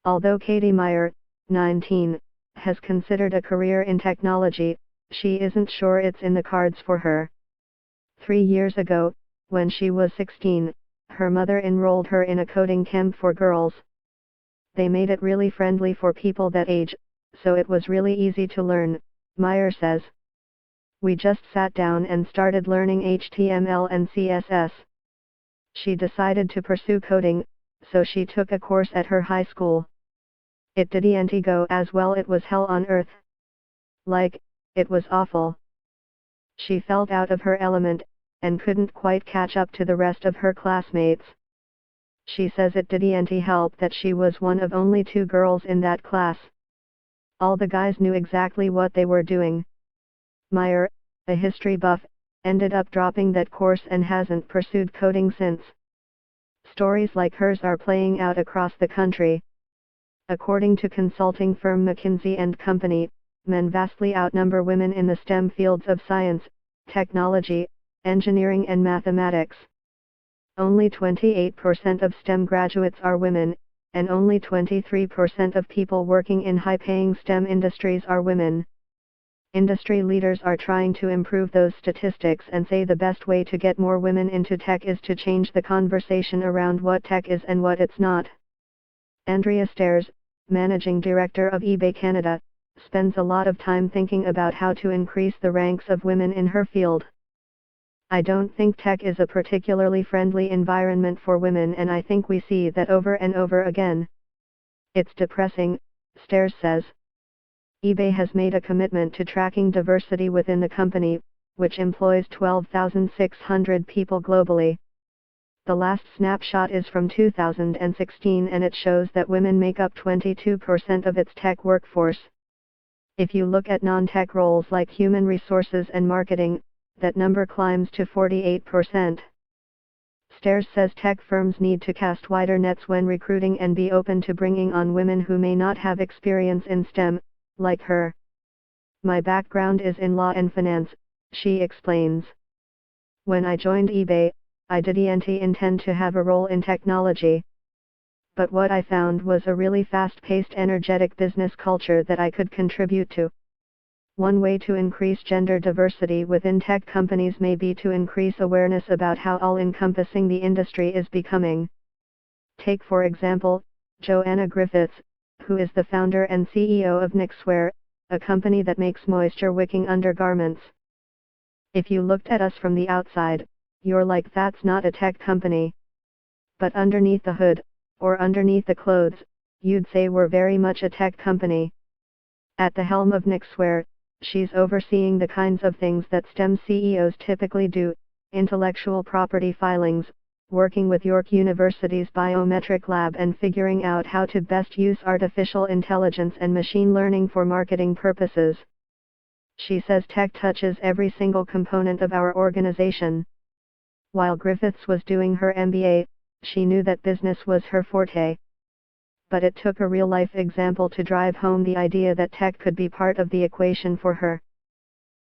Although Katie Meyer, 19, has considered a career in technology, she isn't sure it's in the cards for her. 3 years ago, when she was 16, her mother enrolled her in a coding camp for girls. They made it really friendly for people that age, so it was really easy to learn, Meyer says. We just sat down and started learning HTML and CSS. She decided to pursue coding, so she took a course at her high school. It didn't go as well, it was hell on earth. Like, it was awful. She felt out of her element, and couldn't quite catch up to the rest of her classmates. She says it didn't help that she was one of only 2 girls in that class. All the guys knew exactly what they were doing. Meyer, a history buff, ended up dropping that course and hasn't pursued coding since. Stories like hers are playing out across the country. According to consulting firm McKinsey & Company, men vastly outnumber women in the STEM fields of science, technology, engineering and mathematics. Only 28% of STEM graduates are women, and only 23% of people working in high-paying STEM industries are women. Industry leaders are trying to improve those statistics and say the best way to get more women into tech is to change the conversation around what tech is and what it's not. Andrea Stairs, managing director of eBay Canada, spends a lot of time thinking about how to increase the ranks of women in her field. I don't think tech is a particularly friendly environment for women, and I think we see that over and over again. It's depressing, Stairs says. eBay has made a commitment to tracking diversity within the company, which employs 12,600 people globally. The last snapshot is from 2016 and it shows that women make up 22% of its tech workforce. If you look at non-tech roles like human resources and marketing, that number climbs to 48%. Stairs says tech firms need to cast wider nets when recruiting and be open to bringing on women who may not have experience in STEM, like her. My background is in law and finance, she explains. When I joined eBay, I didn't intend to have a role in technology. But what I found was a really fast-paced, energetic business culture that I could contribute to. One way to increase gender diversity within tech companies may be to increase awareness about how all-encompassing the industry is becoming. Take for example, Joanna Griffiths, who is the founder and CEO of Knixwear, a company that makes moisture-wicking undergarments. If you looked at us from the outside, you're like, that's not a tech company. But underneath the hood, or underneath the clothes, you'd say we're very much a tech company. At the helm of Knixwear, she's overseeing the kinds of things that STEM CEOs typically do: intellectual property filings, working with York University's biometric lab and figuring out how to best use artificial intelligence and machine learning for marketing purposes. She says tech touches every single component of our organization. While Griffiths was doing her MBA, she knew that business was her forte. But it took a real-life example to drive home the idea that tech could be part of the equation for her.